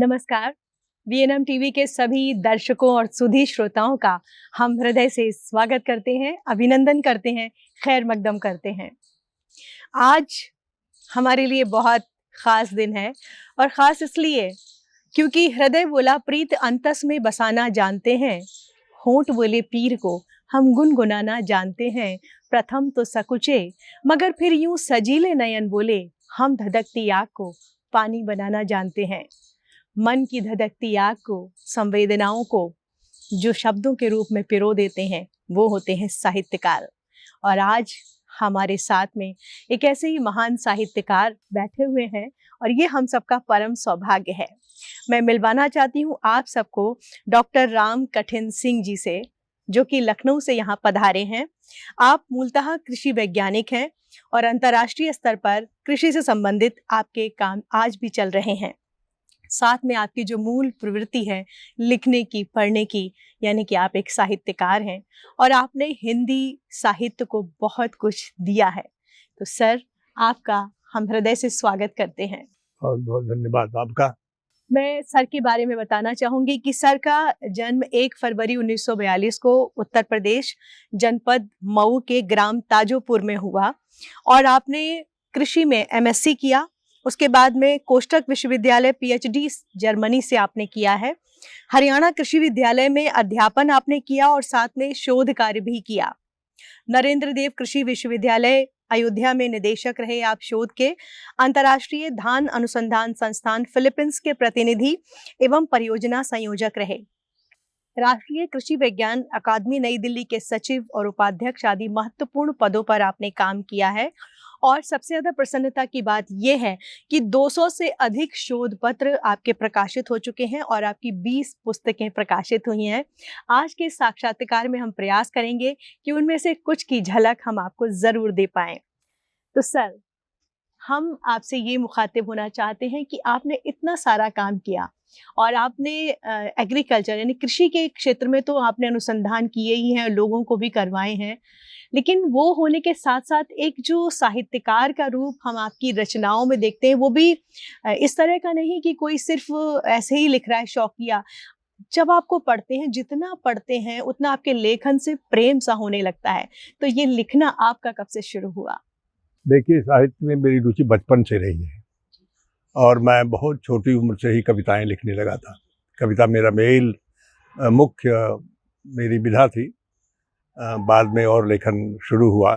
नमस्कार। VNM TV के सभी दर्शकों और सुधी श्रोताओं का हम हृदय से स्वागत करते हैं, अभिनंदन करते हैं, खैर मकदम करते हैं। आज हमारे लिए बहुत खास दिन है और ख़ास इसलिए क्योंकि हृदय बोला प्रीत अंतस में बसाना जानते हैं, होंठ बोले पीर को हम गुनगुनाना जानते हैं। प्रथम तो सकुचे मगर फिर यूं सजीले नयन बोले हम धधकती आग को पानी बनाना जानते हैं। मन की धधकती आग को, संवेदनाओं को जो शब्दों के रूप में पिरो देते हैं वो होते हैं साहित्यकार। और आज हमारे साथ में एक ऐसे ही महान साहित्यकार बैठे हुए हैं और ये हम सबका परम सौभाग्य है। मैं मिलवाना चाहती हूँ आप सबको डॉक्टर राम कठिन सिंह जी से, जो कि लखनऊ से यहाँ पधारे हैं। आप मूलतः कृषि वैज्ञानिक हैं और अंतर्राष्ट्रीय स्तर पर कृषि से संबंधित आपके काम आज भी चल रहे हैं। साथ में आपकी जो मूल प्रवृत्ति है लिखने की, पढ़ने की, यानी कि आप एक साहित्यकार हैं और आपने हिंदी साहित्य को बहुत कुछ दिया है। तो सर, आपका हम हृदय से स्वागत करते हैं। बहुत बहुत धन्यवाद आपका। मैं सर के बारे में बताना चाहूँगी कि सर का जन्म 1 फरवरी 1942 को उत्तर प्रदेश जनपद मऊ के ग्राम ताजोपुर में हुआ और आपने कृषि में एमएससी किया। उसके बाद में कोष्टक विश्वविद्यालय पीएचडी जर्मनी से आपने किया है। हरियाणा कृषि विद्यालय में अध्यापन आपने किया और साथ में शोध कार्य भी किया। नरेंद्र देव कृषि विश्वविद्यालय अयोध्या में निदेशक रहे आप शोध के। अंतर्राष्ट्रीय धान अनुसंधान संस्थान फिलीपींस के प्रतिनिधि एवं परियोजना संयोजक रहे। राष्ट्रीय कृषि विज्ञान अकादमी नई दिल्ली के सचिव और उपाध्यक्ष आदि महत्वपूर्ण पदों पर आपने काम किया है। और सबसे ज्यादा प्रसन्नता की बात यह है कि 200 से अधिक शोध पत्र आपके प्रकाशित हो चुके हैं और आपकी 20 पुस्तकें प्रकाशित हुई हैं। आज के साक्षात्कार में हम प्रयास करेंगे कि उनमें से कुछ की झलक हम आपको जरूर दे पाएं। तो सर, हम आपसे ये मुखातिब होना चाहते हैं कि आपने इतना सारा काम किया और आपने एग्रीकल्चर यानी कृषि के क्षेत्र में तो आपने अनुसंधान किए ही हैं, लोगों को भी करवाए हैं, लेकिन वो होने के साथ साथ एक जो साहित्यकार का रूप हम आपकी रचनाओं में देखते हैं वो भी इस तरह का नहीं कि कोई सिर्फ ऐसे ही लिख रहा है शौकिया। जब आपको पढ़ते हैं, जितना पढ़ते हैं उतना आपके लेखन से प्रेम सा होने लगता है। तो ये लिखना आपका कब से शुरू हुआ? देखिए, साहित्य में मेरी रुचि बचपन से रही है और मैं बहुत छोटी उम्र से ही कविताएं लिखने लगा था। कविता मेरा मेल मुख्य मेरी विधा थी। बाद में और लेखन शुरू हुआ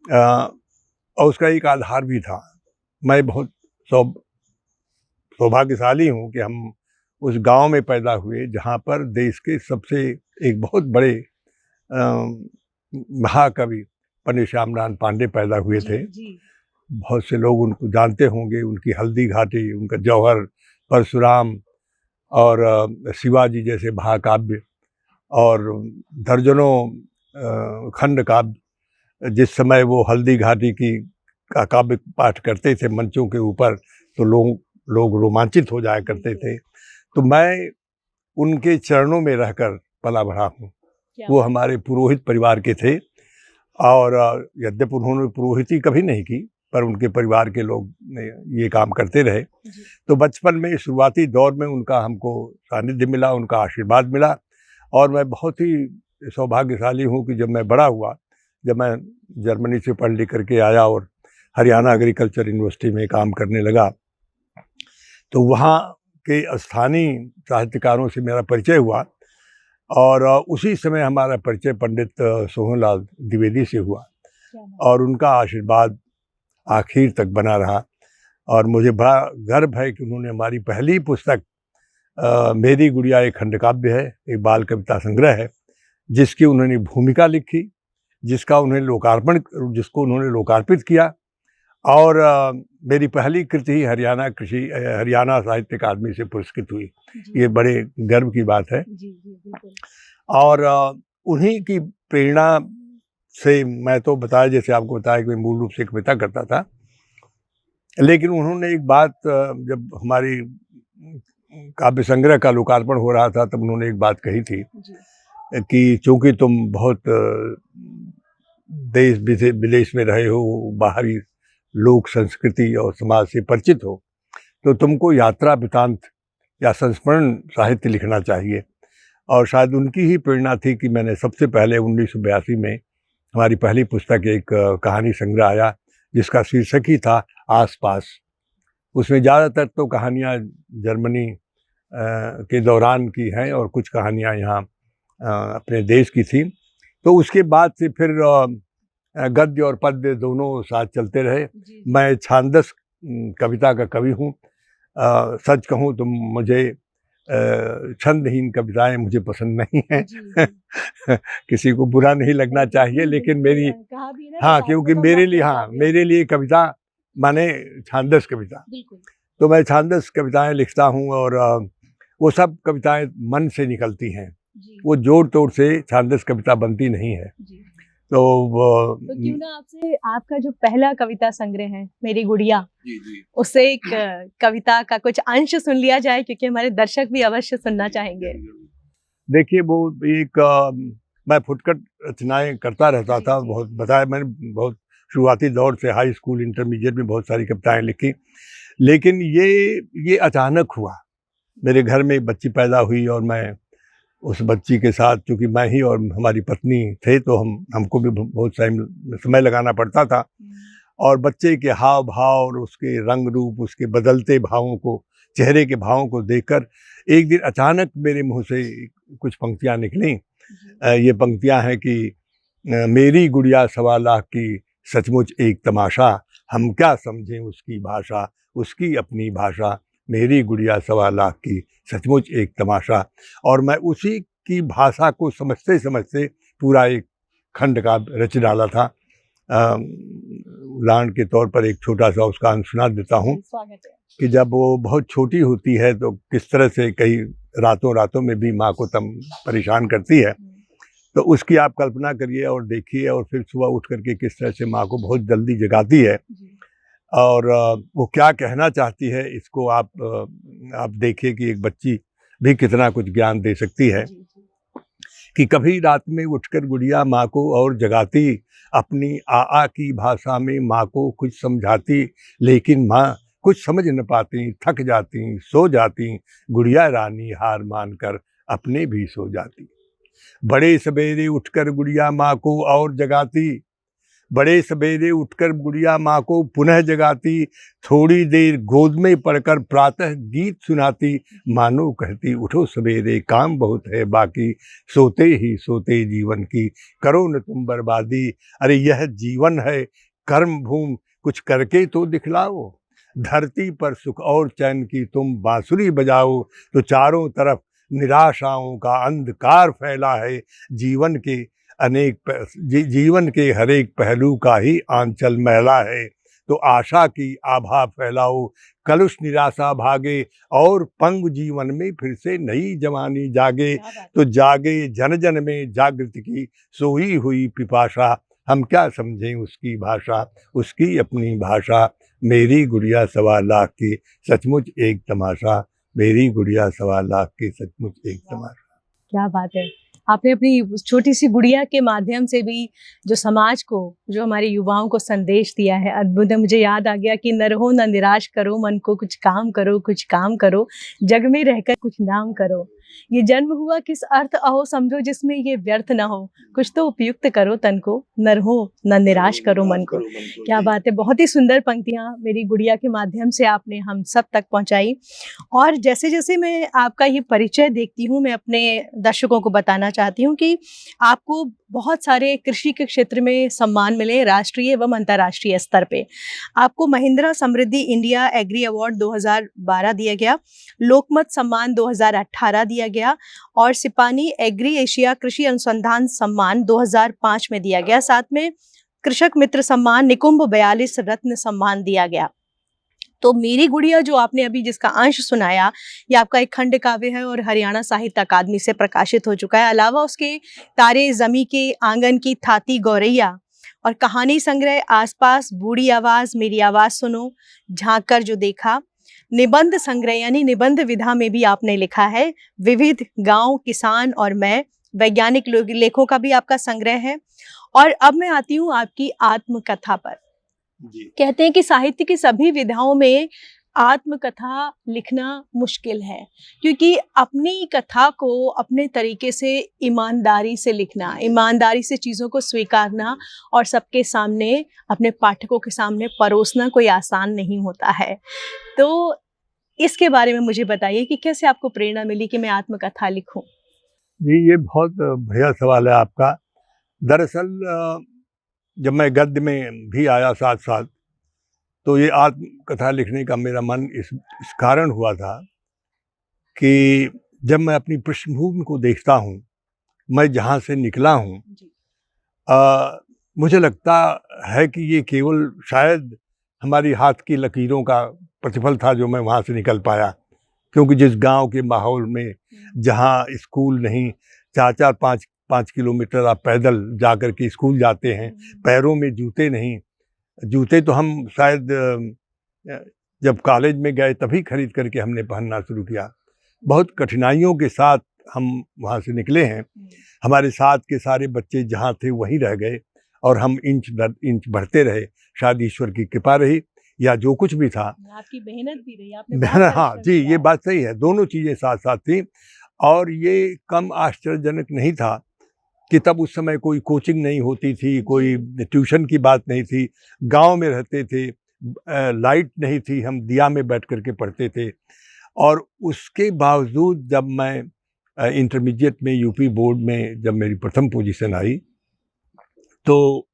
और उसका एक आधार भी था। मैं बहुत सौभाग्यशाली हूँ कि हम उस गांव में पैदा हुए जहाँ पर देश के सबसे एक बहुत बड़े महाकवि परशुराम पांडे पैदा हुए थे। बहुत से लोग उनको जानते होंगे, उनकी हल्दी घाटी, उनका जौहर, परशुराम और शिवाजी जैसे महाकाव्य और दर्जनों खंड काव्य। जिस समय वो हल्दी घाटी की का काव्य पाठ करते थे मंचों के ऊपर तो लोग रोमांचित हो जाया करते थे। तो मैं उनके चरणों में रहकर पला बढ़ा हूँ। वो हमारे पुरोहित परिवार के थे और यद्यपि उन्होंने पुरोहिती कभी नहीं की पर उनके परिवार के लोग ये काम करते रहे। तो बचपन में शुरुआती दौर में उनका हमको सानिध्य मिला, उनका आशीर्वाद मिला और मैं बहुत ही सौभाग्यशाली हूँ कि जब मैं बड़ा हुआ, जब मैं जर्मनी से पढ़ लिख करके आया और हरियाणा एग्रीकल्चर यूनिवर्सिटी में काम करने लगा, तो वहाँ के स्थानीय साहित्यकारों से मेरा परिचय हुआ और उसी समय हमारा परिचय पंडित सोहनलाल द्विवेदी से हुआ और उनका आशीर्वाद आखिर तक बना रहा। और मुझे बड़ा गर्व है कि उन्होंने हमारी पहली पुस्तक मेरी गुड़िया एक खंडकाव्य है, एक बाल कविता संग्रह है, जिसकी उन्होंने भूमिका लिखी, जिसको उन्होंने लोकार्पित किया और मेरी पहली कृति हरियाणा साहित्य अकादमी से पुरस्कृत हुई। ये बड़े गर्व की बात है। और उन्हीं की प्रेरणा से मैं तो बताया, जैसे आपको बताया कि मैं मूल रूप से कविता करता था, लेकिन उन्होंने एक बात, जब हमारी काव्य संग्रह का लोकार्पण हो रहा था तब उन्होंने एक बात कही थी कि चूंकि तुम बहुत देश विदेश में रहे हो, बाहरी लोक संस्कृति और समाज से परिचित हो, तो तुमको यात्रा वृतांत या संस्मरण साहित्य लिखना चाहिए। और शायद उनकी ही प्रेरणा थी कि मैंने सबसे पहले 1982 में हमारी पहली पुस्तक एक कहानी संग्रह आया जिसका शीर्षक ही था आस पास। उसमें ज़्यादातर तो कहानियाँ जर्मनी के दौरान की हैं और कुछ कहानियाँ यहाँ अपने देश की थी। तो उसके बाद से फिर गद्य और पद्य दोनों साथ चलते रहे। मैं छांदस कविता का कवि हूँ। सच कहूँ तो मुझे छंदहीन कविताएं मुझे पसंद नहीं हैं। किसी को बुरा नहीं लगना चाहिए, लेकिन मेरी हाँ, क्योंकि मेरे लिए कविता माने छांदस कविता। तो मैं छांदस कविताएं लिखता हूँ और वो सब कविताएं मन से निकलती हैं, वो जोड़ तोड़ से छांदस कविता बनती नहीं है। तो क्यों ना आपसे आपका जो पहला कविता संग्रह है मेरी गुड़िया, उससे एक कविता का कुछ अंश सुन लिया जाए, क्योंकि हमारे दर्शक भी अवश्य सुनना चाहेंगे। देखिए, वो एक मैं फुटकर रचनाएं करता रहता था, बहुत बताया मैंने, बहुत शुरुआती दौर से हाई स्कूल इंटरमीडिएट में बहुत सारी कविताएं लिखी। लेकिन ये अचानक हुआ। मेरे घर में एक बच्ची पैदा हुई और मैं उस बच्ची के साथ, चूँकि मैं ही और हमारी पत्नी थे, तो हमको भी बहुत समय लगाना पड़ता था। और बच्चे के हाव भाव और उसके रंग रूप, उसके बदलते भावों को, चेहरे के भावों को देखकर एक दिन अचानक मेरे मुंह से कुछ पंक्तियां निकली। ये पंक्तियां हैं कि मेरी गुड़िया 1.25 लाख की, सचमुच एक तमाशा, हम क्या समझें उसकी भाषा, उसकी अपनी भाषा। मेरी गुड़िया 1.25 लाख की, सचमुच एक तमाशा। और मैं उसी की भाषा को समझते समझते पूरा एक खंड का रच डाला था। उदाहरण के तौर पर एक छोटा सा उसका अंश सुना देता हूँ कि जब वो बहुत छोटी होती है तो किस तरह से कई रातों में भी माँ को तम परेशान करती है। तो उसकी आप कल्पना करिए और देखिए, और फिर सुबह उठ करके किस तरह से माँ को बहुत जल्दी जगाती है और वो क्या कहना चाहती है, इसको आप देखिए कि एक बच्ची भी कितना कुछ ज्ञान दे सकती है। कि कभी रात में उठकर गुड़िया माँ को और जगाती, अपनी आ की भाषा में माँ को कुछ समझाती, लेकिन माँ कुछ समझ न पाती, थक जाती, सो जाती, गुड़िया रानी हार मानकर अपने भी सो जाती। बड़े सवेरे उठकर गुड़िया माँ को और जगाती, बड़े सवेरे उठकर गुड़िया माँ को पुनः जगाती, थोड़ी देर गोद में पड़कर प्रातः गीत सुनाती, मानो कहती उठो सवेरे काम बहुत है बाकी, सोते ही सोते जीवन की करो न तुम बर्बादी। अरे यह जीवन है कर्म भूमि, कुछ करके तो दिखलाओ, धरती पर सुख और चैन की तुम बांसुरी बजाओ, तो चारों तरफ निराशाओं का अंधकार फैला है, जीवन के हर एक पहलू का ही आंचल मैला है, तो आशा की आभा फैलाओ, कलुष निराशा भागे और पंग जीवन में फिर से नई जवानी जागे, तो जागे जन जन में जागृति की सोई हुई पिपाशा, हम क्या समझें उसकी भाषा, उसकी अपनी भाषा। मेरी गुड़िया 1.25 लाख की, सचमुच एक तमाशा, मेरी गुड़िया 1.25 लाख की, सचमुच एक तमाशा। क्या बात है, आपने अपनी छोटी सी गुड़िया के माध्यम से भी जो समाज को, जो हमारे युवाओं को संदेश दिया है। अद्भुत है। मुझे याद आ गया कि न रहो न निराश करो, मन को कुछ काम करो, कुछ काम करो, जग में रहकर कुछ नाम करो। ये जन्म हुआ किस अर्थ अहो समझो, जिसमें ये व्यर्थ न हो, कुछ तो उपयुक्त करो तन को, न रहो न निराश करो मन को। क्या बात है, बहुत ही सुंदर पंक्तियां मेरी गुड़िया के माध्यम से आपने हम सब तक पहुंचाई। और जैसे जैसे मैं आपका ये परिचय देखती हूँ, मैं अपने दर्शकों को बताना चाहती हूँ कि आपको बहुत सारे कृषि के क्षेत्र में सम्मान मिले, राष्ट्रीय एवं अंतर्राष्ट्रीय स्तर पे। आपको महिंद्रा समृद्धि इंडिया एग्री अवार्ड 2012 दिया गया, लोकमत सम्मान 2018 दिया गया और सिपानी एग्री एशिया कृषि अनुसंधान सम्मान 2005 में दिया गया। साथ में कृषक मित्र सम्मान, निकुंभ 42 रत्न सम्मान दिया गया। तो मेरी गुड़िया जो आपने अभी जिसका अंश सुनाया, ये आपका एक खंड काव्य है और हरियाणा साहित्य अकादमी से प्रकाशित हो चुका है। अलावा उसके तारे जमी के आंगन की थाती गौरैया और कहानी संग्रह आसपास, बूढ़ी आवाज, मेरी आवाज सुनो, झांक कर जो देखा, निबंध संग्रह यानी निबंध विधा में भी आपने लिखा है, विविध, गांव, किसान और मैं, वैज्ञानिक लेखों का भी आपका संग्रह है। और अब मैं आती हूँ आपकी आत्मकथा पर। कहते हैं कि साहित्य की सभी विधाओं में आत्मकथा लिखना मुश्किल है, क्योंकि अपनी कथा को अपने तरीके से ईमानदारी से लिखना, ईमानदारी से चीज़ों को स्वीकारना और सबके सामने, अपने पाठकों के सामने परोसना कोई आसान नहीं होता है। तो इसके बारे में मुझे बताइए कि कैसे आपको प्रेरणा मिली कि मैं आत्मकथा लिखूं? जी, ये बहुत बढ़िया सवाल है आपका। दरअसल जब मैं गद्य में भी आया साथ साथ, तो ये आत्मकथा लिखने का मेरा मन इस कारण हुआ था कि जब मैं अपनी पृष्ठभूमि को देखता हूँ, मैं जहाँ से निकला हूँ, मुझे लगता है कि ये केवल शायद हमारी हाथ की लकीरों का प्रतिफल था जो मैं वहाँ से निकल पाया। क्योंकि जिस गांव के माहौल में, जहाँ स्कूल नहीं, 4-5 किलोमीटर आप पैदल जा कर के स्कूल जाते हैं, पैरों में जूते नहीं, जूते तो हम शायद जब कॉलेज में गए तभी खरीद करके हमने पहनना शुरू किया। बहुत कठिनाइयों के साथ हम वहाँ से निकले हैं। हमारे साथ के सारे बच्चे जहाँ थे वहीं रह गए और हम इंच दर इंच बढ़ते रहे। शायद ईश्वर की कृपा रही या जो कुछ भी था, आपकी मेहनत भी रही, आपने मेहनत, हाँ जी, ये बात सही है, दोनों चीज़ें साथ साथ थी। और ये कम आश्चर्यजनक नहीं था कि तब उस समय कोई कोचिंग नहीं होती थी, कोई ट्यूशन की बात नहीं थी, गांव में रहते थे, लाइट नहीं थी, हम दिया में बैठ करके पढ़ते थे। और उसके बावजूद जब मैं इंटरमीडिएट में यूपी बोर्ड में जब मेरी प्रथम पोजीशन आई, तो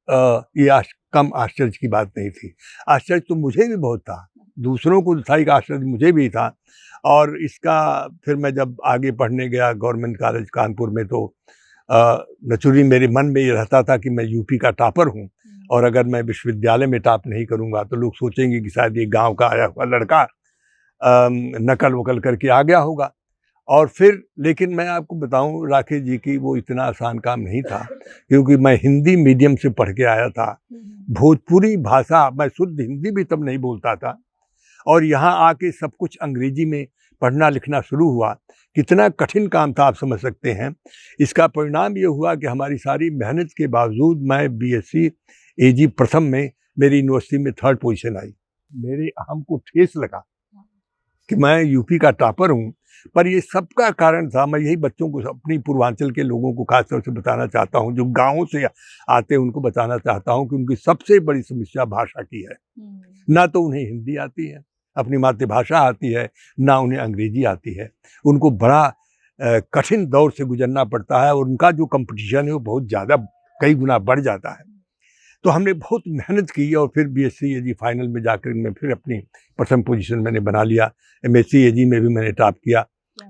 ये कम आश्चर्य की बात नहीं थी। आश्चर्य तो मुझे भी बहुत था, दूसरों को था, एक आश्चर्य मुझे भी था। और इसका फिर मैं जब आगे पढ़ने गया गवर्नमेंट कॉलेज कानपुर में, तो नेचुरली मेरे मन में ये रहता था कि मैं यूपी का टॉपर हूँ, और अगर मैं विश्वविद्यालय में टॉप नहीं करूँगा तो लोग सोचेंगे कि शायद ये गांव का आया हुआ लड़का नकल वकल करके आ गया होगा। और फिर लेकिन मैं आपको बताऊं राकेश जी की वो इतना आसान काम नहीं था, क्योंकि मैं हिंदी मीडियम से पढ़ के आया था। भोजपुरी भाषा, मैं शुद्ध हिंदी भी तब नहीं बोलता था, और यहाँ आके सब कुछ अंग्रेजी में पढ़ना लिखना शुरू हुआ। कितना कठिन काम था आप समझ सकते हैं। इसका परिणाम ये हुआ कि हमारी सारी मेहनत के बावजूद मैं बीएससी एजी प्रथम में मेरी यूनिवर्सिटी में 3rd पोजीशन आई। मेरे हमको ठेस लगा कि मैं यूपी का टॉपर हूँ, पर ये सबका कारण था, मैं यही बच्चों को, अपनी पूर्वांचल के लोगों को खासतौर से बताना चाहता हूँ, जो गाँवों से आते हैं उनको बताना चाहता हूँ कि उनकी सबसे बड़ी समस्या भाषा की है। ना तो उन्हें हिंदी आती है, अपनी मातृभाषा आती है, ना उन्हें अंग्रेजी आती है। उनको बड़ा कठिन दौर से गुजरना पड़ता है, और उनका जो कंपटीशन है वो बहुत ज़्यादा, कई गुना बढ़ जाता है। तो हमने बहुत मेहनत की, और फिर बीएससी एजी फाइनल में जाकर मैं फिर अपनी प्रथम पोजीशन मैंने बना लिया। एमएससी एजी में भी मैंने टॉप किया।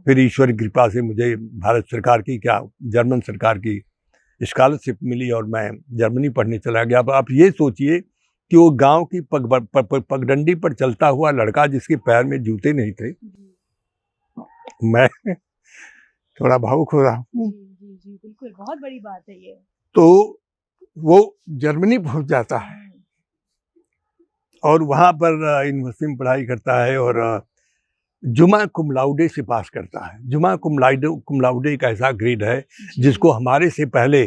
फिर ईश्वर की कृपा से मुझे भारत सरकार की, क्या जर्मन सरकार की स्कॉलरशिप मिली, और मैं जर्मनी पढ़ने चला गया। अब आप ये सोचिए कि वो गांव की पगडंडी पर चलता हुआ लड़का जिसके पैर में जूते नहीं थे, मैं थोड़ा भावुक हो रहा हूँ। जी, बिल्कुल, बहुत बड़ी बात है ये। तो वो जर्मनी पहुंच जाता है और वहाँ पर यूनिवर्सिटी में पढ़ाई करता है, और जुमा कुम लाउडे से पास करता है। जुमा कुम लाउडे एक ऐसा ग्रेड है जिसको हमारे से पहले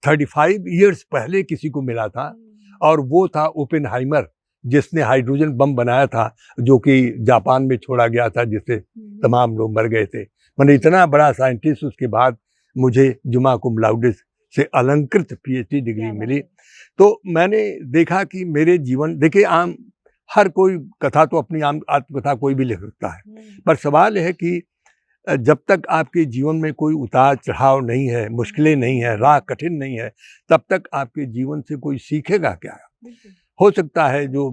35 इयर्स पहले किसी को मिला था, और वो था ओपेनहाइमर, जिसने हाइड्रोजन बम बनाया था, जो कि जापान में छोड़ा गया था, जिससे तमाम लोग मर गए थे। मैंने इतना बड़ा साइंटिस्ट, उसके बाद मुझे जुमा कुम लाउडे से अलंकृत पीएचडी डिग्री मिली। तो मैंने देखा कि मेरे जीवन, देखिए आम हर कोई कथा तो अपनी आत्मकथा कोई भी लिख सकता है, पर सवाल है कि जब तक आपके जीवन में कोई उतार चढ़ाव नहीं है, मुश्किलें नहीं है, राह कठिन नहीं है, तब तक आपके जीवन से कोई सीखेगा क्या? हो सकता है जो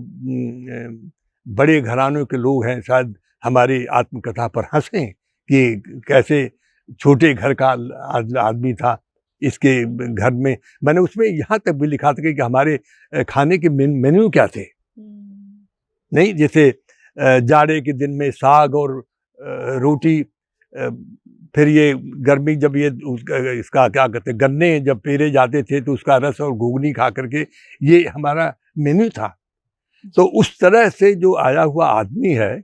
बड़े घरानों के लोग हैं शायद हमारी आत्मकथा पर हंसें कि कैसे छोटे घर का आदमी था, इसके घर में, मैंने उसमें यहाँ तक भी लिखा था कि हमारे खाने के मेन्यू क्या थे। नहीं, जैसे जाड़े के दिन में साग और रोटी, फिर ये गर्मी जब ये इसका क्या कहते हैं, गन्ने जब पेरे जाते थे तो उसका रस और घुगनी खा करके, ये हमारा मेन्यू था। तो उस तरह से जो आया हुआ आदमी है,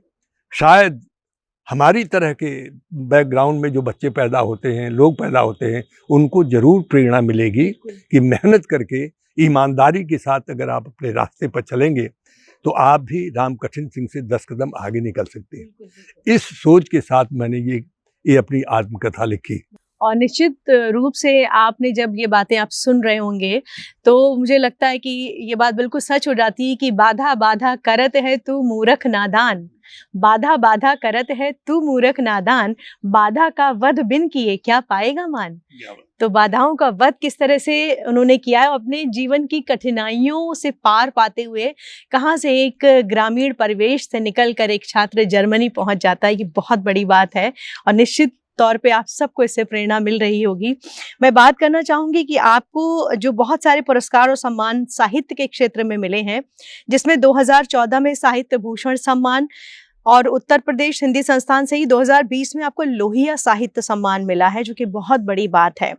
शायद हमारी तरह के बैकग्राउंड में जो बच्चे पैदा होते हैं, लोग पैदा होते हैं, उनको जरूर प्रेरणा मिलेगी कि मेहनत करके ईमानदारी के साथ अगर आप अपने रास्ते पर चलेंगे तो आप भी रामकठिन सिंह से 10 कदम आगे निकल सकते हैं। इस सोच के साथ मैंने ये अपनी आत्मकथा लिखी। और निश्चित रूप से आपने जब ये बातें आप सुन रहे होंगे तो मुझे लगता है कि ये बात बिल्कुल सच हो जाती है कि बाधा बाधा करत है तू मूर्ख नादान, बाधा बाधा करत है तू मूर्ख नादान, बाधा का वध बिन किए क्या पाएगा मान। तो बाधाओं का वध किस तरह से उन्होंने किया है, अपने जीवन की कठिनाइयों से पार पाते हुए कहाँ से एक ग्रामीण परिवेश से निकलकर एक छात्र जर्मनी पहुंच जाता है, ये बहुत बड़ी बात है और निश्चित तौर पे आप सबको इससे प्रेरणा मिल रही होगी। मैं बात करना चाहूंगी कि आपको जो बहुत सारे पुरस्कार और सम्मान साहित्य के क्षेत्र में मिले हैं, जिसमें 2014 में साहित्य भूषण सम्मान और उत्तर प्रदेश हिंदी संस्थान से ही 2020 में आपको लोहिया साहित्य सम्मान मिला है, जो कि बहुत बड़ी बात है।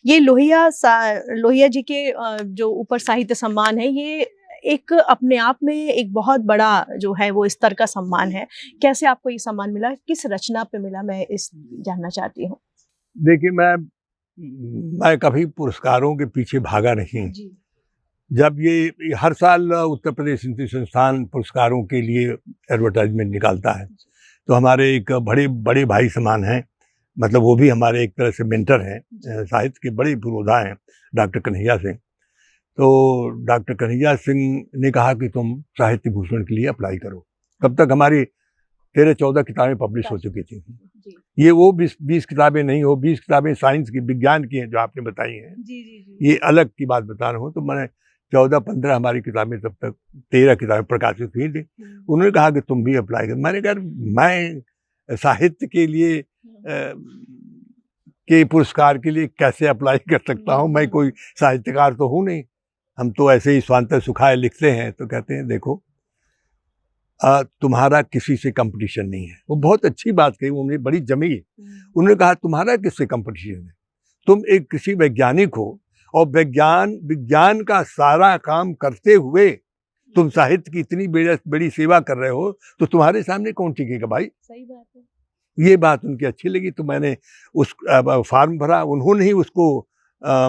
ये लोहिया जी के जो ऊपर साहित्य सम्मान है, ये एक अपने आप में एक बहुत बड़ा जो है वो स्तर का सम्मान है। कैसे आपको ये सम्मान मिला, किस रचना पे मिला, मैं इस जानना चाहती हूँ। देखिए, मैं कभी पुरस्कारों के पीछे भागा नहीं। जब ये हर साल उत्तर प्रदेश हिंदी संस्थान पुरस्कारों के लिए एडवर्टाइजमेंट निकालता है, तो हमारे एक बड़े भाई समान हैं, मतलब वो भी हमारे एक तरह से मेंटर हैं, साहित्य के बड़े पुरोधा हैं, डॉक्टर कन्हैया सिंह। तो डॉक्टर कन्हैया सिंह ने कहा कि तुम साहित्य भूषण के लिए अप्लाई करो। तब तक हमारी 13-14 किताबें पब्लिश हो चुकी थी। ये वो 20 किताबें नहीं हो, 20 किताबें साइंस की, विज्ञान की हैं जो आपने बताई हैं। ये अलग की बात बता रहा हूँ। तो मैंने 14-15 हमारी किताबें, तब तक 13 किताबें प्रकाशित हुई थी। उन्होंने कहा कि तुम भी अप्लाई कर। मैंने कहा मैं साहित्य के लिए के पुरस्कार के लिए कैसे अप्लाई कर सकता हूँ, मैं कोई साहित्यकार तो हूँ नहीं, हम तो ऐसे ही स्वांतः सुखाए लिखते हैं। तो कहते हैं देखो, तुम्हारा किसी से कंपटीशन नहीं है। वो बहुत अच्छी बात कही, उन्होंने बड़ी जमी। उन्होंने कहा तुम्हारा किससे कंपटीशन है, तुम एक कृषि वैज्ञानिक हो और विज्ञान का सारा काम करते हुए तुम साहित्य की इतनी बड़ी सेवा कर रहे हो, तो तुम्हारे सामने कौन टिकेगा भाई। सही बात है। ये बात उनकी अच्छी लगी, तो मैंने उस फॉर्म भरा। उन्होंने ही उसको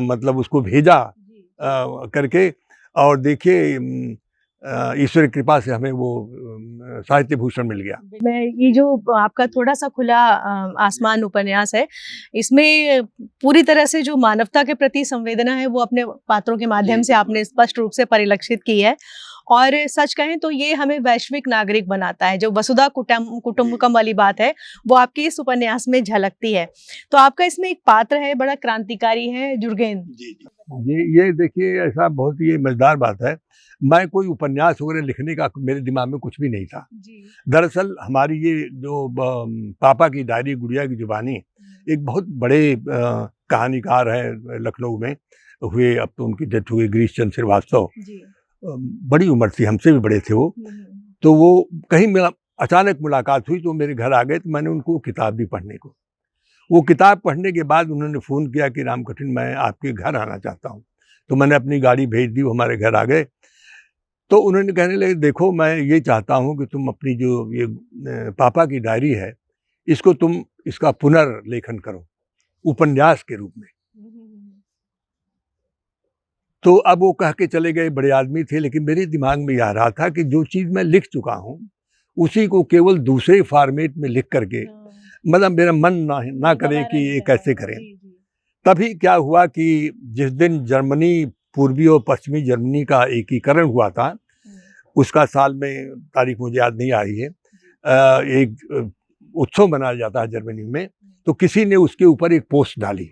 मतलब उसको भेजा करके, और देखिए ईश्वर की कृपा से हमें वो साहित्य भूषण मिल गया। मैं ये जो आपका थोड़ा सा खुला आसमान उपन्यास है, इसमें पूरी तरह से जो मानवता के प्रति संवेदना है वो अपने पात्रों के माध्यम से आपने स्पष्ट रूप से परिलक्षित की है। और सच कहें तो ये हमें वैश्विक नागरिक बनाता है। जो वसुधा कुटुंबकम वाली बात है वो आपके इस उपन्यास में झलकती है। तो आपका इसमें एक पात्र है, बड़ा क्रांतिकारी है, जुर्गेन जी। ये देखिए, ऐसा बहुत ही मजेदार बात है, मैं कोई उपन्यास वगैरह लिखने का मेरे दिमाग में कुछ भी नहीं था। दरअसल हमारी ये जो पापा की डायरी गुड़िया की जुबानी, एक बहुत बड़े कहानीकार है लखनऊ में हुए, अब तो उनकी डेथ हुई, गिरीश चंद्र श्रीवास्तव। बड़ी उम्र थी, हमसे भी बड़े थे वो। तो वो कहीं मेरा अचानक मुलाकात हुई, तो मेरे घर आ गए। तो मैंने उनको किताब दी पढ़ने को। वो किताब पढ़ने के बाद उन्होंने फ़ोन किया कि रामकठिन, मैं आपके घर आना चाहता हूँ। तो मैंने अपनी गाड़ी भेज दी, वो हमारे घर आ गए। तो उन्होंने कहने लगे, देखो मैं ये चाहता हूँ कि तुम अपनी जो ये पापा की डायरी है, इसको तुम इसका पुनर्लेखन करो उपन्यास के रूप में। तो अब वो कह के चले गए, बड़े आदमी थे, लेकिन मेरे दिमाग में आ रहा था कि जो चीज़ मैं लिख चुका हूँ उसी को केवल दूसरे फॉर्मेट में लिख करके, मतलब मेरा मन ना करे कि ये कैसे करें। तभी क्या हुआ कि जिस दिन जर्मनी, पूर्वी और पश्चिमी जर्मनी का एकीकरण हुआ था, उसका साल में तारीख मुझे याद नहीं आई है, एक उत्सव मनाया जाता है जर्मनी में। तो किसी ने उसके ऊपर एक पोस्ट डाली।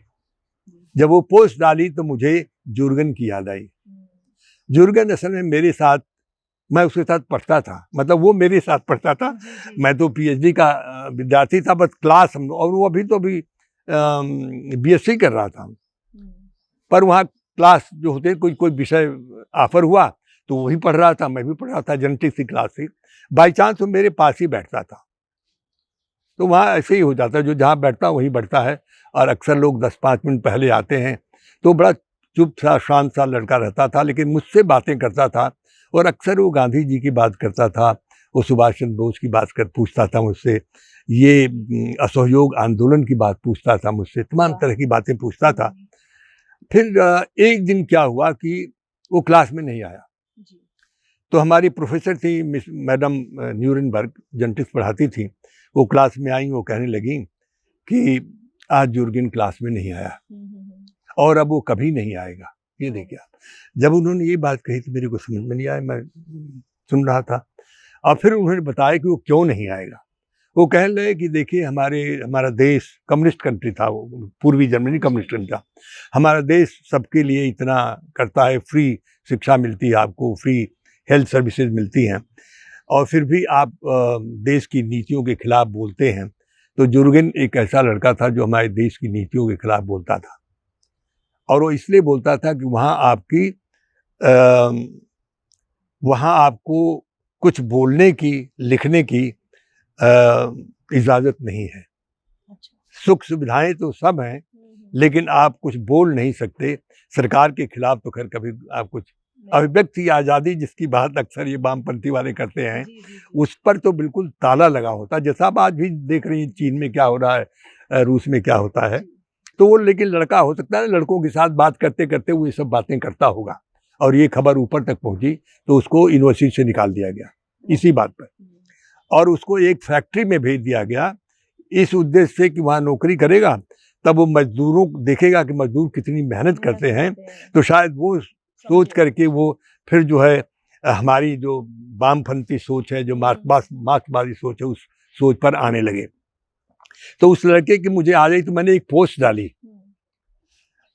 जब वो पोस्ट डाली तो मुझे जुर्गेन की याद आई। जुर्गेन असल में मेरे साथ, मैं उसके साथ पढ़ता था, मतलब वो मेरे साथ पढ़ता था। मैं तो पीएचडी का विद्यार्थी था, बस क्लास हम, और वो अभी तो अभी बीएससी कर रहा था। पर वहाँ क्लास जो होते, कोई विषय ऑफर हुआ तो वही पढ़ रहा था, मैं भी पढ़ रहा था, जेनेटिक्स की क्लास थी। बाई चांस वो मेरे पास ही बैठता था। तो वहाँ ऐसे ही हो जाता है, जो जहाँ बैठता वहीं बैठता है। और अक्सर लोग 10-5 मिनट पहले आते हैं। तो बड़ा चुप सा शांत सा लड़का रहता था, लेकिन मुझसे बातें करता था। और अक्सर वो गांधी जी की बात करता था, वो सुभाष चंद्र बोस की बात पूछता था मुझसे, ये असहयोग आंदोलन की बात पूछता था मुझसे, तमाम तरह की बातें पूछता था। फिर एक दिन क्या हुआ कि वो क्लास में नहीं आया। तो हमारी प्रोफेसर थी मिस मैडम न्यूरेनबर्ग, जेनेटिक्स पढ़ाती थी। वो क्लास में आई, वो कहने लगी कि आज जुर्गेन क्लास में नहीं आया और अब वो कभी नहीं आएगा। ये देखिए, जब उन्होंने ये बात कही तो मेरे को समझ में नहीं आया, मैं सुन रहा था। और फिर उन्होंने बताया कि वो क्यों नहीं आएगा। वो कहने लगे कि देखिए, हमारा देश कम्युनिस्ट कंट्री था, वो पूर्वी जर्मनी कम्युनिस्ट कंट्री था। हमारा देश सबके लिए इतना करता है, फ्री शिक्षा मिलती है आपको, फ्री हेल्थ सर्विसेज मिलती हैं, और फिर भी आप देश की नीतियों के खिलाफ बोलते हैं। तो जुर्गेन एक ऐसा लड़का था जो हमारे देश की नीतियों के खिलाफ बोलता था, और वो इसलिए बोलता था कि वहाँ आपको कुछ बोलने की, लिखने की इजाज़त नहीं है। सुख सुविधाएं तो सब हैं, लेकिन आप कुछ बोल नहीं सकते। सरकार के खिलाफ तो खैर कभी आप कुछ, अभिव्यक्ति आज़ादी जिसकी बात अक्सर ये वामपंथी वाले करते हैं, उस पर तो बिल्कुल ताला लगा होता है। जैसा आप आज भी देख रही हैं चीन में क्या हो रहा है, रूस में क्या होता है। तो वो लेकिन लड़का हो सकता है, लड़कों के साथ बात करते करते वो ये सब बातें करता होगा, और ये खबर ऊपर तक पहुंची तो उसको यूनिवर्सिटी से निकाल दिया गया इसी बात पर, और उसको एक फैक्ट्री में भेज दिया गया इस उद्देश्य से कि वहाँ नौकरी करेगा, तब वो मजदूरों को देखेगा कि मजदूर कितनी मेहनत करते हैं, तो शायद वो सोच करके वो फिर जो है हमारी जो वामपंथी सोच है, जो मार्क्सवादी सोच है, उस सोच पर आने लगे। तो उस लड़के की मुझे आ गई, तो मैंने एक पोस्ट डाली,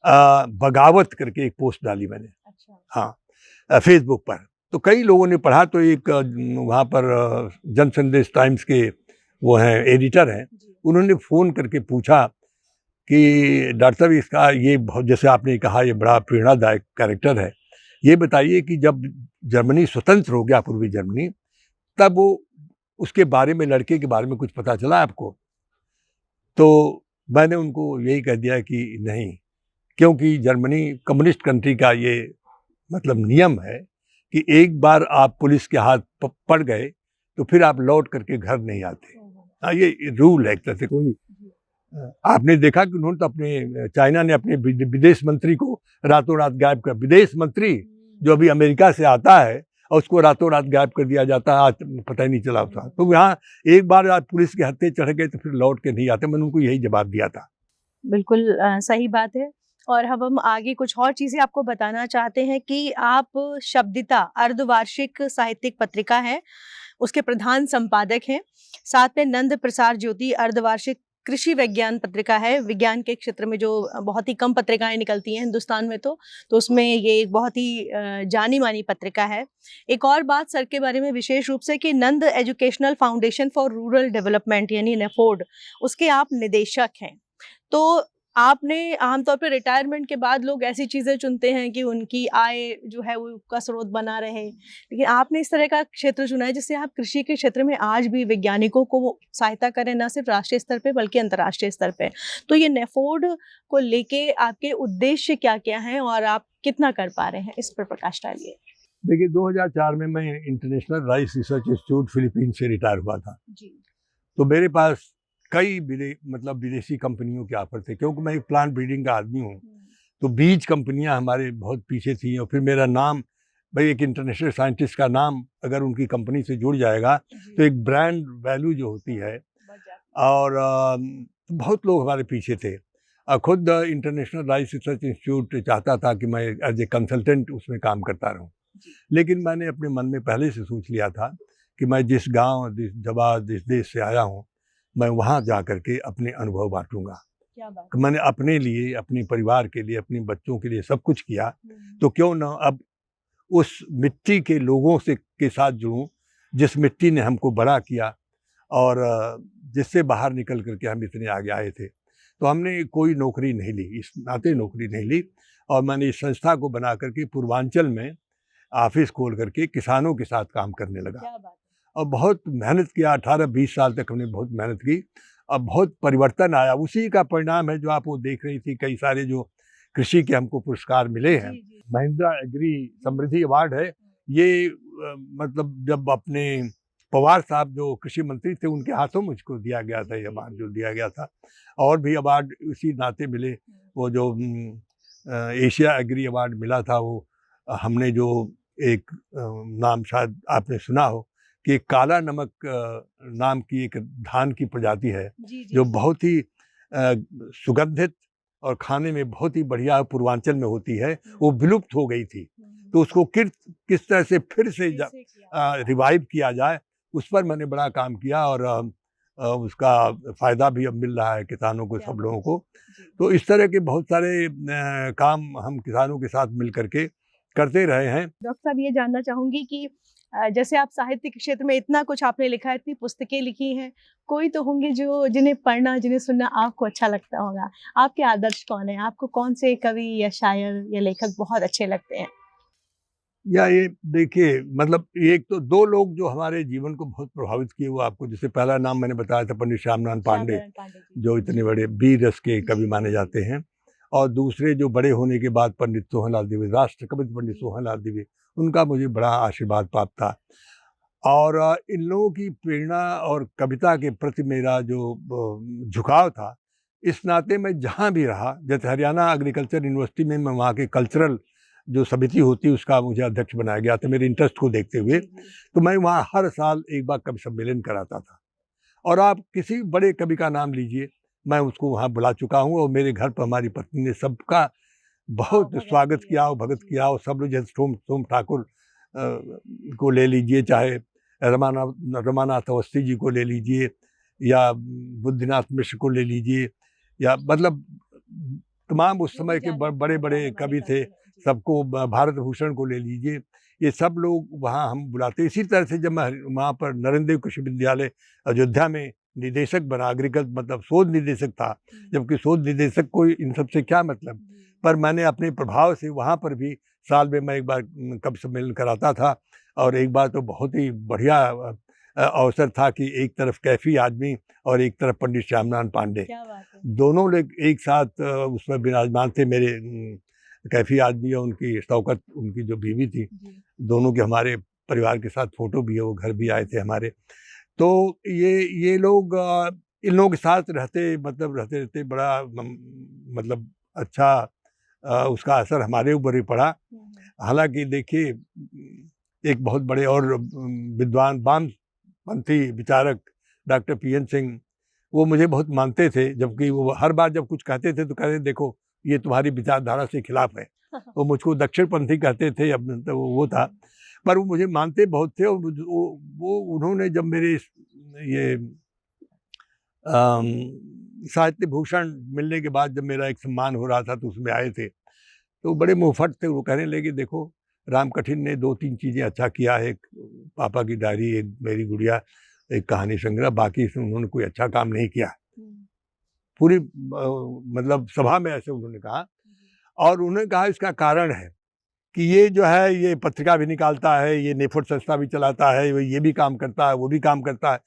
बगावत करके एक पोस्ट डाली मैंने, हाँ, फेसबुक पर। तो कई लोगों ने पढ़ा। तो एक वहाँ पर जन संदेश टाइम्स के वो हैं, एडिटर हैं, उन्होंने फ़ोन करके पूछा कि डॉक्टर साहब, इसका ये बहुत, जैसे आपने कहा, ये बड़ा प्रेरणादायक कैरेक्टर है, ये बताइए कि जब जर्मनी स्वतंत्र हो गया, पूर्वी जर्मनी, तब वो उसके बारे में, लड़के के बारे में कुछ पता चला आपको? तो मैंने उनको यही कह दिया कि नहीं, क्योंकि जर्मनी कम्युनिस्ट कंट्री का ये मतलब नियम है कि एक बार आप पुलिस के हाथ पड़ गए तो फिर आप लौट करके घर नहीं आते। हाँ, ये रूल है एक तरह से। कोई आपने देखा कि उन्होंने तो अपने, चाइना ने अपने विदेश मंत्री को रातों रात गायब कर, विदेश मंत्री जो अभी अमेरिका से आता है और उसको रातों रात गायब कर दिया जाता है, आज पता ही नहीं चला था। तो यहाँ एक बार आप पुलिस के हत्थे चढ़ गए तो फिर लौट के नहीं आते। मैंने उनको यही जवाब दिया था। बिल्कुल सही बात है। और अब हम आगे कुछ और चीजें आपको बताना चाहते हैं कि आप शब्दिता अर्धवार्षिक साहित्यिक पत्रिका है, उसके प्रधान संपादक हैं। साथ में नंद प्रसार ज्योति अर्धवार्षिक कृषि विज्ञान पत्रिका है। विज्ञान के क्षेत्र में जो बहुत ही कम पत्रिकाएं निकलती हैं हिंदुस्तान में, तो उसमें ये एक बहुत ही जानी मानी पत्रिका है। एक और बात सर के बारे में विशेष रूप से कि Nand educational foundation for rural development यानी नेफोड, उसके आप निदेशक हैं। तो आपने आमतौर पर रिटायरमेंट के बाद लोग ऐसी चीज़ें चुनते हैं कि उनकी आय जो है वो का स्रोत बना रहे, लेकिन आपने इस तरह का क्षेत्र चुना है जिससे आप कृषि के क्षेत्र में आज भी वैज्ञानिकों को सहायता करें, न सिर्फ राष्ट्रीय स्तर पे बल्कि अंतर्राष्ट्रीय स्तर पे। तो ये नेफोड को लेके आपके उद्देश्य क्या क्या हैं और आप कितना कर पा रहे हैं, इस पर प्रकाश डालिए। देखिए, 2004 में मैं international rice research institute Philippines से रिटायर हुआ था जी। तो मेरे पास कई विदेशी कंपनियों के ऑफर थे, क्योंकि मैं एक प्लांट ब्रीडिंग का आदमी हूँ। तो बीज कंपनियां हमारे बहुत पीछे थी, और फिर मेरा नाम, भाई एक इंटरनेशनल साइंटिस्ट का नाम अगर उनकी कंपनी से जुड़ जाएगा तो एक ब्रांड वैल्यू जो होती है, और बहुत लोग हमारे पीछे थे। खुद इंटरनेशनल राइस रिसर्च इंस्टीट्यूट चाहता था कि मैं एज ए कंसल्टेंट उसमें काम करता रहूं, लेकिन मैंने अपने मन में पहले से सोच लिया था कि मैं जिस गाँव, जिस देश से आया हूँ, मैं वहाँ जा कर के अपने अनुभव बांटूंगा। तो मैंने अपने लिए, अपने परिवार के लिए, अपने बच्चों के लिए सब कुछ किया, तो क्यों ना अब उस मिट्टी के लोगों से के साथ जुड़ूं जिस मिट्टी ने हमको बड़ा किया और जिससे बाहर निकल करके हम इतने आगे आए थे। तो हमने कोई नौकरी नहीं ली, इस नाते नौकरी नहीं ली, और मैंने इस संस्था को बना करके पूर्वांचल में ऑफिस खोल करके किसानों के साथ काम करने लगा, और बहुत मेहनत किया। 18-20 साल तक हमने बहुत मेहनत की, और बहुत परिवर्तन आया। उसी का परिणाम है जो आप वो देख रही थी, कई सारे जो कृषि के हमको पुरस्कार मिले हैं। महिंद्रा एग्री समृद्धि अवार्ड है ये, मतलब जब अपने पवार साहब जो कृषि मंत्री थे उनके हाथों मुझको दिया गया था, ये अवार्ड जो दिया गया था। और भी अवार्ड उसी नाते मिले। वो जो एशिया एग्री अवार्ड मिला था, वो हमने जो एक नाम शायद आपने सुना हो कि काला नमक नाम की एक धान की प्रजाति है जो बहुत ही सुगंधित और खाने में बहुत ही बढ़िया पूर्वांचल में होती है, वो विलुप्त हो गई थी। तो उसको किस तरह से फिर से रिवाइव किया जाए, उस पर मैंने बड़ा काम किया और उसका फ़ायदा भी अब मिल रहा है किसानों को, सब लोगों को। तो इस तरह के बहुत सारे काम हम किसानों के साथ मिल करके करते रहे हैं। डॉक्टर साहब, ये जानना चाहूँगी कि जैसे आप साहित्य के क्षेत्र में इतना कुछ आपने लिखा है, इतनी पुस्तकें लिखी हैं, कोई तो होंगे जो जिन्हें पढ़ना, जिन्हें सुनना आपको अच्छा लगता होगा। आपके आदर्श कौन है? आपको कौन से कवि या शायर या लेखक बहुत अच्छे लगते हैं? या ये देखिए, मतलब एक तो दो लोग जो हमारे जीवन को बहुत प्रभावित किए, वो आपको जैसे पहला नाम मैंने बताया था पंडित श्यामनारायण पांडे, जो इतने बड़े वीर रस के कवि माने जाते हैं। और दूसरे जो बड़े होने के बाद पंडित सोहनलाल द्विवेदी, राष्ट्र कवि पंडित सोहनलाल द्विवेदी, उनका मुझे बड़ा आशीर्वाद प्राप्त था। और इन लोगों की प्रेरणा और कविता के प्रति मेरा जो झुकाव था, इस नाते मैं जहाँ भी रहा, जैसे हरियाणा एग्रीकल्चर यूनिवर्सिटी में मैं वहाँ के कल्चरल जो समिति होती है उसका मुझे अध्यक्ष बनाया गया था मेरे इंटरेस्ट को देखते हुए। तो मैं वहाँ हर साल एक बार कवि सम्मेलन कराता था। और आप किसी बड़े कवि का नाम लीजिए, मैं उसको वहाँ बुला चुका हूँ। और मेरे घर पर हमारी पत्नी ने सबका बहुत स्वागत किया और भगत किया। और सब लोग, जैसे सोम ठाकुर को ले लीजिए, चाहे रमानाथ अवस्थी जी को ले लीजिए, या बुद्धिनाथ मिश्र को ले लीजिए, या मतलब तमाम उस समय के बड़े बड़े कवि थे, सबको, भारत भूषण को ले लीजिए, ये सब लोग वहाँ हम बुलाते। इसी तरह से जब मैं वहाँ पर नरेंद्र देव कृषि विद्यालय अयोध्या में निदेशक बना, एग्रीकल्चर मतलब शोध निदेशक था, जबकि शोध निदेशक को इन सबसे क्या मतलब, पर मैंने अपने प्रभाव से वहाँ पर भी साल में मैं एक बार कवि सम्मेलन कराता था। और एक बार तो बहुत ही बढ़िया अवसर था कि एक तरफ कैफी आदमी और एक तरफ पंडित श्यामनारायण पांडे, दोनों लोग एक साथ उसमें विराजमान थे। मेरे कैफी आदमी और उनकी शौकत, उनकी जो बीवी थी, दोनों के हमारे परिवार के साथ फोटो भी है, वो घर भी आए थे हमारे। तो ये लोग, इन लोगों के साथ रहते रहते बड़ा मतलब अच्छा उसका असर हमारे ऊपर ही पड़ा। हालांकि देखिए, एक बहुत बड़े और विद्वान वामपंथी विचारक डॉक्टर PN सिंह, वो मुझे बहुत मानते थे, जबकि वो हर बार जब कुछ कहते थे तो कहते देखो ये तुम्हारी विचारधारा से खिलाफ है। वो मुझको दक्षिणपंथी कहते थे, अब तो वो था, पर वो मुझे मानते बहुत थे। और वो उन्होंने जब मेरे ये साहित्य भूषण मिलने के बाद जब मेरा एक सम्मान हो रहा था तो उसमें आए थे, तो बड़े मुँहफट थे। वो कहने लगे देखो, राम कठिन ने 2-3 चीज़ें अच्छा किया है, एक पापा की डायरी, एक मेरी गुड़िया, एक कहानी संग्रह, बाकी इसमें उन्होंने कोई अच्छा काम नहीं किया। पूरी मतलब सभा में ऐसे उन्होंने कहा। और उन्होंने कहा इसका कारण है कि ये जो है, ये पत्रिका भी निकालता है, ये नेफर्ट संस्था भी चलाता है, ये भी काम करता है, वो भी काम करता है,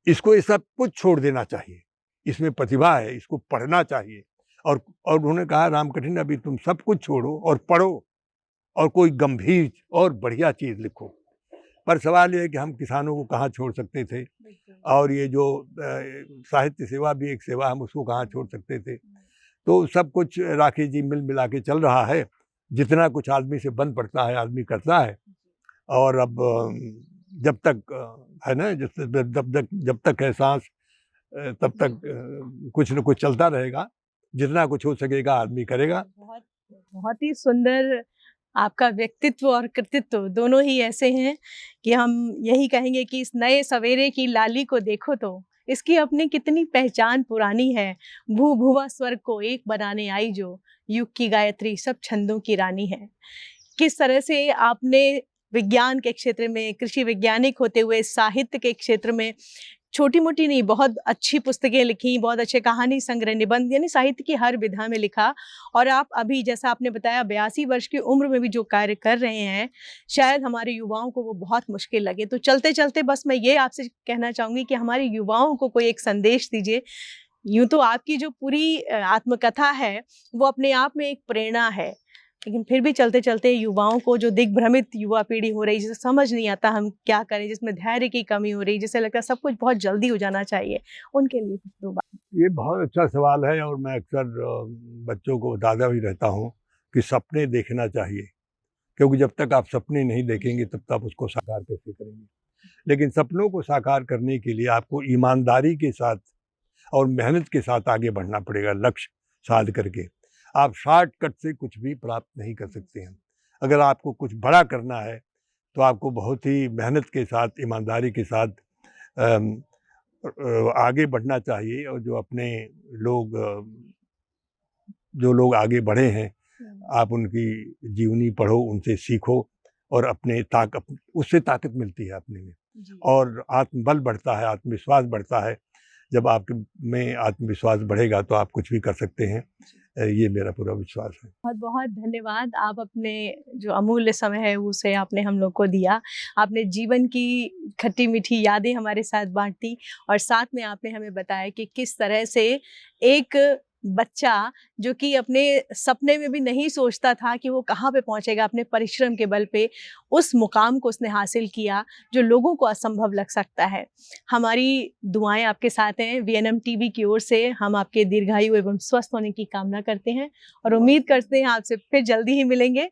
इसको ये सब कुछ छोड़ देना चाहिए, इसमें प्रतिभा है, इसको पढ़ना चाहिए। और उन्होंने कहा राम कठिन, अभी तुम सब कुछ छोड़ो और पढ़ो और कोई गंभीर और बढ़िया चीज़ लिखो। पर सवाल ये है कि हम किसानों को कहाँ छोड़ सकते थे, और ये जो साहित्य सेवा भी एक सेवा, हम उसको कहाँ छोड़ सकते थे। तो सब कुछ राखी जी मिल मिला के चल रहा है, जितना कुछ आदमी से बन पड़ता है आदमी करता है। और अब जब तक है ना, जब तक है सांस, तब तक कुछ न कुछ चलता रहेगा, जितना कुछ हो सकेगा आदमी करेगा। बहुत ही सुंदर आपका व्यक्तित्व और कृतित्व दोनों ही ऐसे हैं कि हम यही कहेंगे कि इस नए सवेरे की लाली को देखो तो इसकी अपनी कितनी पहचान पुरानी है। भू भुवा स्वर्ग को एक बनाने आई जो, युग की गायत्री सब छंदों की रानी है। किस तरह से आपने विज्ञान के क्षेत्र में, कृषि वैज्ञानिक होते हुए साहित्य के क्षेत्र में छोटी मोटी नहीं, बहुत अच्छी पुस्तकें लिखी, बहुत अच्छे कहानी संग्रह, निबंध, यानी साहित्य की हर विधा में लिखा। और आप अभी जैसा आपने बताया 82 वर्ष की उम्र में भी जो कार्य कर रहे हैं, शायद हमारे युवाओं को वो बहुत मुश्किल लगे। तो चलते चलते बस मैं ये आपसे कहना चाहूँगी कि हमारे युवाओं को कोई एक संदेश दीजिए। यूँ तो आपकी जो पूरी आत्मकथा है वो अपने आप में एक प्रेरणा है, लेकिन फिर भी चलते चलते युवाओं को, जो दिग्भ्रमित युवा पीढ़ी हो रही, जिसे समझ नहीं आता हम क्या करें, जिसमें धैर्य की कमी हो रही, जिसे लगता है सब कुछ बहुत जल्दी हो जाना चाहिए, उनके लिए कुछ 2 बात। ये बहुत अच्छा सवाल है, और मैं अक्सर बच्चों को बताता भी रहता हूँ कि सपने देखना चाहिए, क्योंकि जब तक आप सपने नहीं देखेंगे तब तक आप उसको साकार कैसे करेंगे। लेकिन सपनों को साकार करने के लिए आपको ईमानदारी के साथ और मेहनत के साथ आगे बढ़ना पड़ेगा। लक्ष्य साध करके आप शॉर्टकट से कुछ भी प्राप्त नहीं कर सकते हैं। अगर आपको कुछ बड़ा करना है तो आपको बहुत ही मेहनत के साथ, ईमानदारी के साथ आगे बढ़ना चाहिए। और जो अपने लोग जो लोग आगे बढ़े हैं, आप उनकी जीवनी पढ़ो, उनसे सीखो और अपने उससे ताकत मिलती है अपने में, और आत्मबल बढ़ता है, आत्मविश्वास बढ़ता है। जब आप में आत्मविश्वास बढ़ेगा तो आप कुछ भी कर सकते हैं। ये मेरा पूरा विश्वास है। बहुत बहुत धन्यवाद। आप अपने जो अमूल्य समय है उसे आपने हम लोग को दिया। आपने जीवन की खट्टी मीठी यादें हमारे साथ बांटी और साथ में आपने हमें बताया कि किस तरह से एक बच्चा जो कि अपने सपने में भी नहीं सोचता था कि वो कहाँ पे पहुंचेगा, अपने परिश्रम के बल पे उस मुकाम को उसने हासिल किया जो लोगों को असंभव लग सकता है। हमारी दुआएं आपके साथ हैं। वीएनएम टीवी की ओर से हम आपके दीर्घायु एवं स्वस्थ होने की कामना करते हैं और उम्मीद करते हैं आपसे फिर जल्दी ही मिलेंगे।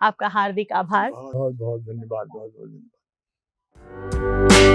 आपका हार्दिक आभार। बहुत बहुत धन्यवाद। बहुत बहुत धन्यवाद।